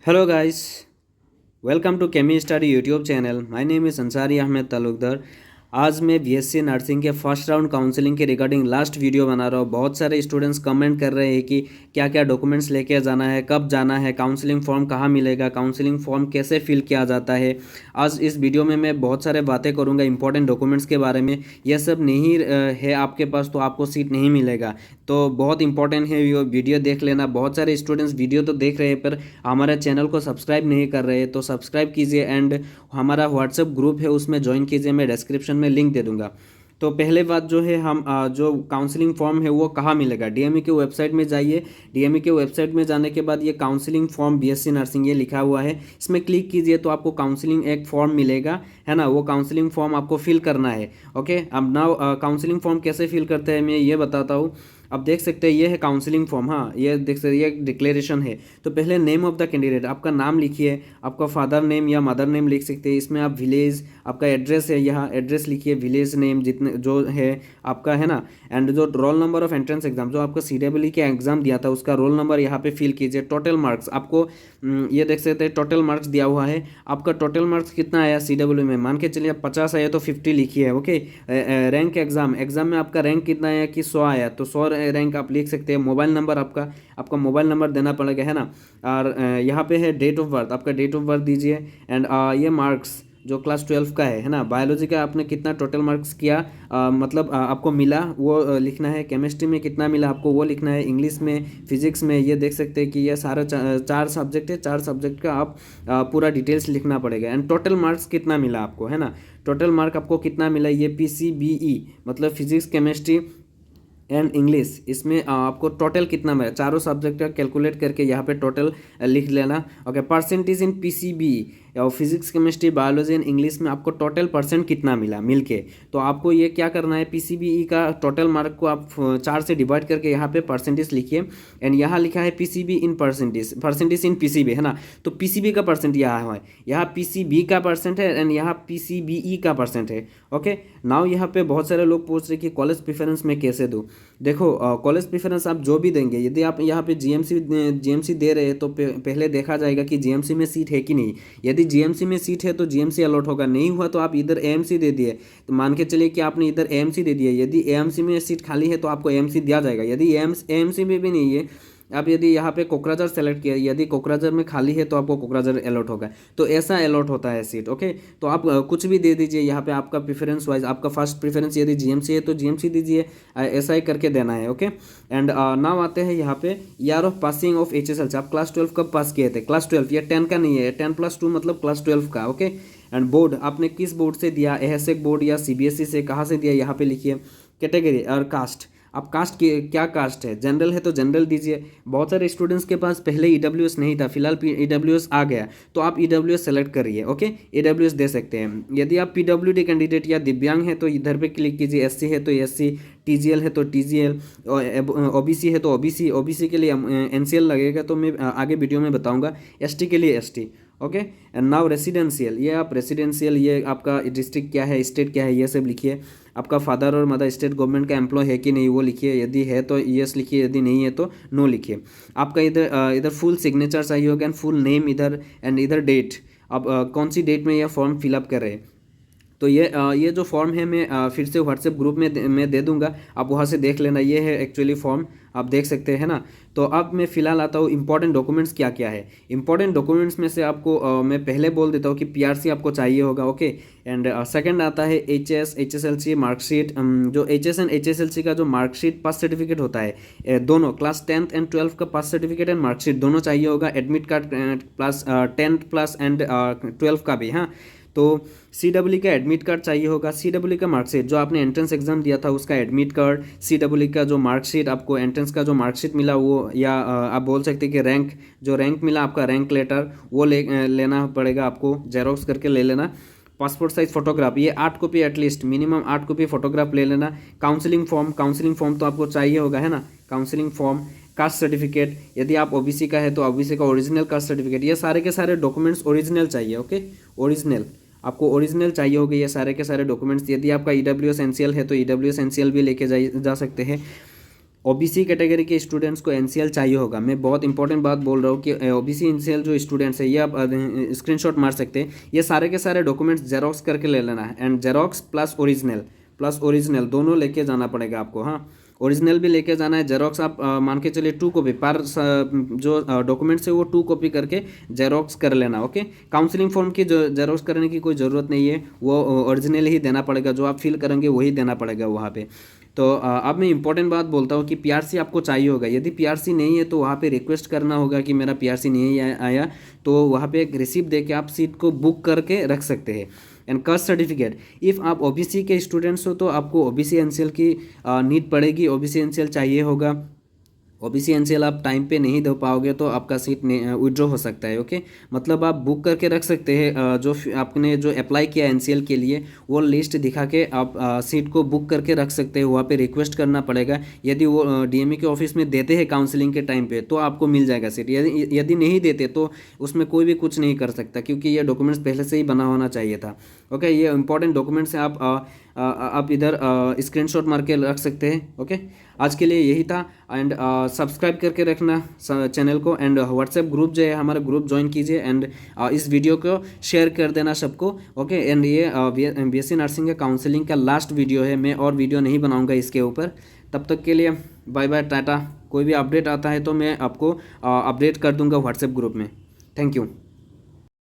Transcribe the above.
Hello guys, welcome to Chemi Study YouTube channel. My name is Ansari Ahmed Talukdar. आज मैं BSc nursing के first round counselling के regarding last video बना रहा हूँ। बहुत सारे स्टूडेंट्स कमेंट कर रहे हैं कि क्या क्या डॉक्यूमेंट्स लेके जाना है, कब जाना है, काउंसलिंग फॉर्म कहाँ मिलेगा, काउंसलिंग फॉर्म कैसे फिल किया जाता है। आज इस वीडियो में मैं बहुत सारे बातें करूँगा इंपॉर्टेंट डॉक्यूमेंट्स के बारे में। यह सब नहीं है आपके पास तो आपको सीट नहीं मिलेगा। तो बहुत इंपॉर्टेंट है, ये वीडियो देख लेना। बहुत सारे स्टूडेंट्स वीडियो तो देख रहे हैं पर हमारे चैनल को सब्सक्राइब नहीं कर रहे हैं, तो सब्सक्राइब कीजिए एंड हमारा व्हाट्सएप ग्रुप है उसमें ज्वाइन कीजिए। मैं डिस्क्रिप्शन में लिंक दे दूंगा। तो पहले बात जो है, हम जो काउंसलिंग फॉर्म है वो कहाँ मिलेगा। डीएमई के वेबसाइट में जाइए। डीएमई के वेबसाइट में जाने के बाद ये काउंसलिंग फॉर्म बीएससी नर्सिंग ये लिखा हुआ है, इसमें क्लिक कीजिए तो आपको काउंसलिंग एक फॉर्म मिलेगा, है ना। वो काउंसलिंग फॉर्म आपको फिल करना है। ओके, अब नाउ काउंसलिंग फॉर्म कैसे फिल करते हैं मैं ये बताता हूँ। अब देख सकते हैं ये है काउंसलिंग फॉर्म। हाँ, ये देख सकते हैं, ये डिक्लेरेशन है। तो पहले नेम ऑफ द कैंडिडेट, आपका नाम लिखिए, आपका फादर नेम या मदर नेम लिख सकते हैं। इसमें आप विलेज, आपका एड्रेस है, यहाँ एड्रेस लिखिए, विलेज नेम जितने जो है आपका, है ना। एंड जो roll number of entrance exam, जो आपका सीडब्ल्यू के एग्जाम दिया था उसका रोल नंबर यहाँ पे फिल कीजिए। टोटल मार्क्स आपको ये देख सकते हैं टोटल मार्क्स दिया हुआ है। आपका टोटल मार्क्स कितना आया सीडब्ल्यू में, मान के चलिए 50 आया तो 50 लिखिए। ओके, रैंक एग्जाम में आपका रैंक कितना आया कि 100 आया तो 100 रैंक आप लिख सकते हैं। मोबाइल नंबर आपका मोबाइल नंबर देना पड़ेगा, है ना। और यहाँ पे है डेट ऑफ बर्थ, आपका डेट ऑफ बर्थ दीजिए। एंड ये मार्क्स जो क्लास 12 का है ना। बायोलॉजी का आपने कितना टोटल मार्क्स किया, मतलब आपको मिला वो लिखना है। केमिस्ट्री में कितना मिला आपको वो लिखना है। इंग्लिश में, फिजिक्स में, ये देख सकते हैं कि ये सारा चार सब्जेक्ट है। चार सब्जेक्ट का आप पूरा डिटेल्स लिखना पड़ेगा। एंड टोटल मार्क्स कितना मिला आपको, है ना। टोटल मार्क आपको कितना मिला, ये पीसीबीई मतलब फिजिक्स, केमिस्ट्री एंड इंग्लिश, इसमें आपको टोटल कितना मिला, चारों सब्जेक्ट का कैलकुलेट करके यहाँ पे टोटल लिख लेना। ओके, परसेंटेज इन पीसीबी और physics, chemistry, biology and English में आपको टोटल परसेंट कितना मिला मिलके। तो आपको ये क्या करना है, पीसीबीई का टोटल मार्क को आप 4 से डिवाइड करके यहाँ पे परसेंटेज लिखिए। एंड यहाँ लिखा है PCB in percentage, percentage in PCB, है ना। तो पीसीबी का परसेंट यहाँ है, यहाँ पीसीबी का परसेंट है एंड यहाँ पीसीबीई का परसेंट है। ओके, नाउ यहाँ पे बहुत सारे लोग पूछ रहे कि कॉलेज प्रेफरेंस में कैसे दूँ। देखो, कॉलेज प्रेफरेंस आप जो भी देंगे, यदि आप यहाँ पे जीएमसी दे रहे हैं तो पहले देखा जाएगा कि जीएमसी में सीट है कि नहीं। यदि जीएमसी में सीट है तो जीएमसी अलॉट होगा, नहीं हुआ तो आप इधर एएमसी दे दिए। तो मान के चलिए कि आपने इधर एएमसी दे दिया, यदि एएमसी में सीट खाली है तो आपको एएमसी दिया जाएगा। यदि एएमसी में भी नहीं है, आप यदि यहाँ पे कोकराझार सेलेक्ट किया, यदि कोकराझार में खाली है तो आपको कोकराझार अलॉट होगा। तो ऐसा अलॉट होता है सीट। ओके, तो आप कुछ भी दे दीजिए यहाँ पे, आपका प्रेफरेंस वाइज, आपका फर्स्ट प्रेफरेंस यदि जीएमसी है तो जीएमसी दीजिए। ऐसा ही करके देना है। ओके, एंड नाउ आते हैं यहाँ पे year of passing of HSLC. आप क्लास 12 कब पास किए थे, क्लास 12, ये 10 का नहीं है, 10+2 मतलब क्लास 12 का। ओके, एंड बोर्ड आपने किस बोर्ड से दिया, एहसेक बोर्ड या सीबीएसई से, कहाँ से दिया यहाँ पे लिखिए। कैटेगरी और कास्ट, आप कास्ट की क्या कास्ट है, जनरल है तो जनरल दीजिए। बहुत सारे स्टूडेंट्स के पास पहले ईडब्ल्यूएस नहीं था, फिलहाल ईडब्ल्यूएस आ गया तो आप ईडब्ल्यूएस सेलेक्ट करिए। ओके, ईडब्ल्यूएस दे सकते हैं। यदि आप पीडब्ल्यूडी कैंडिडेट या दिव्यांग है तो इधर पे क्लिक कीजिए। एससी है तो एससी, टीजीएल है तो टीजीएल, ओबीसी है तो ओबीसी। ओबीसी के लिए एनसीएल लगेगा तो मैं आगे वीडियो में बताऊंगा। एसटी के लिए ST. Okay, and now residential, ये आप रेसिडेंशियल, ये आपका डिस्ट्रिक्ट क्या है, स्टेट क्या है, ये सब लिखिए। आपका फादर और मदर स्टेट गवर्नमेंट का एम्प्लॉय है कि नहीं वो लिखिए। यदि है तो यस लिखिए, यदि नहीं है तो नो लिखिए। आपका इधर फुल सिग्नेचर चाहिए होगा एंड फुल नेम इधर, एंड इधर डेट, आप कौन सी डेट में यह फॉर्म फिलअप कर रहे हैं। तो ये जो फॉर्म है मैं फिर से व्हाट्सएप ग्रुप में मैं दे दूंगा, आप वहाँ से देख लेना। ये है एक्चुअली फॉर्म, आप देख सकते हैं ना। तो अब मैं फिलहाल आता हूँ इंपॉर्टेंट डॉक्यूमेंट्स क्या क्या है। इंपॉर्टेंट डॉक्यूमेंट्स में से आपको मैं पहले बोल देता हूँ कि पीआरसी आपको चाहिए होगा। ओके, एंड सेकंड आता है एचएसएलसी मार्कशीट। जो एचएस एंड एचएसएलसी का जो मार्कशीट पास सर्टिफिकेट होता है, दोनों क्लास 10th एंड 12th का पास सर्टिफिकेट एंड मार्कशीट दोनों चाहिए होगा। Admit card plus 10th plus and 12th का भी। हाँ, तो सीडब्ल्यू का एडमिट कार्ड चाहिए होगा। सीडब्ल्यू का मार्कशीट जो आपने एंट्रेंस एग्जाम दिया था उसका एडमिट कार्ड, सीडब्ल्यू का जो मार्कशीट आपको एंट्रेंस का जो मार्कशीट मिला वो, या आप बोल सकते हैं कि रैंक मिला आपका, रैंक लेटर वो लेना पड़ेगा आपको, जेरोक्स करके ले लेना। पासपोर्ट साइज फोटोग्राफ, ये 8 copy at least, minimum 8 copy photograph ले लेना। काउंसलिंग फॉर्म तो आपको चाहिए होगा, है ना। काउंसलिंग फॉर्म, कास्ट सर्टिफिकेट, यदि आप ओबीसी का है तो ओबीसी का ओरिजिनल कास्ट सर्टिफिकेट, ये सारे के सारे डॉक्यूमेंट्स ओरिजिनल चाहिए। ओके, ओरिजिनल आपको ओरिजिनल चाहिए होगा ये सारे के सारे डॉक्यूमेंट्स। यदि आपका ईडब्ल्यूएस एनसीएल है तो ईडब्ल्यूएस एनसीएल भी लेके जा सकते हैं। ओबीसी कैटेगरी के स्टूडेंट्स को एनसीएल चाहिए होगा। मैं बहुत इंपॉर्टेंट बात बोल रहा हूँ कि ओबीसी एनसीएल जो स्टूडेंट्स है ये आप स्क्रीनशॉट मार सकते हैं। ये सारे के सारे डॉक्यूमेंट्स जेरोक्स करके ले लेना है, एंड जेरोक्स प्लस ओरिजिनल दोनों लेके जाना पड़ेगा आपको। हाँ, ओरिजिनल भी लेके जाना है, जेरोक्स आप मान के चलिए 2 कॉपी पर जो डॉक्यूमेंट्स है वो 2 कॉपी करके जेरोक्स कर लेना। ओके, काउंसलिंग फॉर्म की जो जेरोक्स करने की कोई ज़रूरत नहीं है, वो ओरिजिनल ही देना पड़ेगा, जो आप फिल करेंगे वही देना पड़ेगा वहाँ पे। तो अब मैं इंपॉर्टेंट बात बोलता हूँ कि पीआरसी आपको चाहिए होगा। यदि पीआरसी नहीं है तो वहाँ पे रिक्वेस्ट करना होगा कि मेरा पीआरसी नहीं आया, तो वहाँ पे एक रिसिप्ट दे के आप सीट को बुक करके रख सकते हैं। एंड कास्ट सर्टिफिकेट, इफ़ आप ओबीसी के स्टूडेंट्स हो तो आपको ओबीसी एनसीएल की नीड पड़ेगी, ओबीसी एनसीएल चाहिए होगा। ओबीसी एनसीएल आप टाइम पे नहीं दे पाओगे तो आपका सीट विड्रॉ हो सकता है। ओके, मतलब आप बुक करके रख सकते हैं, आपने जो अप्लाई किया एनसीएल के लिए वो लिस्ट दिखा के आप सीट को बुक करके रख सकते हैं। वहाँ पे रिक्वेस्ट करना पड़ेगा, यदि वो डीएमई के ऑफिस में देते हैं काउंसलिंग के टाइम पे तो आपको मिल जाएगा सीट। यदि नहीं देते तो उसमें कोई भी कुछ नहीं कर सकता, क्योंकि ये डॉक्यूमेंट्स पहले से ही बना होना चाहिए था। ओके, ये इंपॉर्टेंट डॉक्यूमेंट्स हैं, आप इधर स्क्रीनशॉट मार के रख सकते हैं। ओके, आज के लिए यही था। एंड सब्सक्राइब करके रखना चैनल को, एंड व्हाट्सएप ग्रुप जो है हमारा ग्रुप ज्वाइन कीजिए, एंड इस वीडियो को शेयर कर देना सबको। ओके, एंड ये बीएससी नर्सिंग का काउंसलिंग का लास्ट वीडियो है, मैं और वीडियो नहीं बनाऊंगा इसके ऊपर। तब तक के लिए बाय बाय, टाटा। कोई भी अपडेट आता है तो मैं आपको अपडेट कर दूंगा व्हाट्सएप ग्रुप में। Thank you.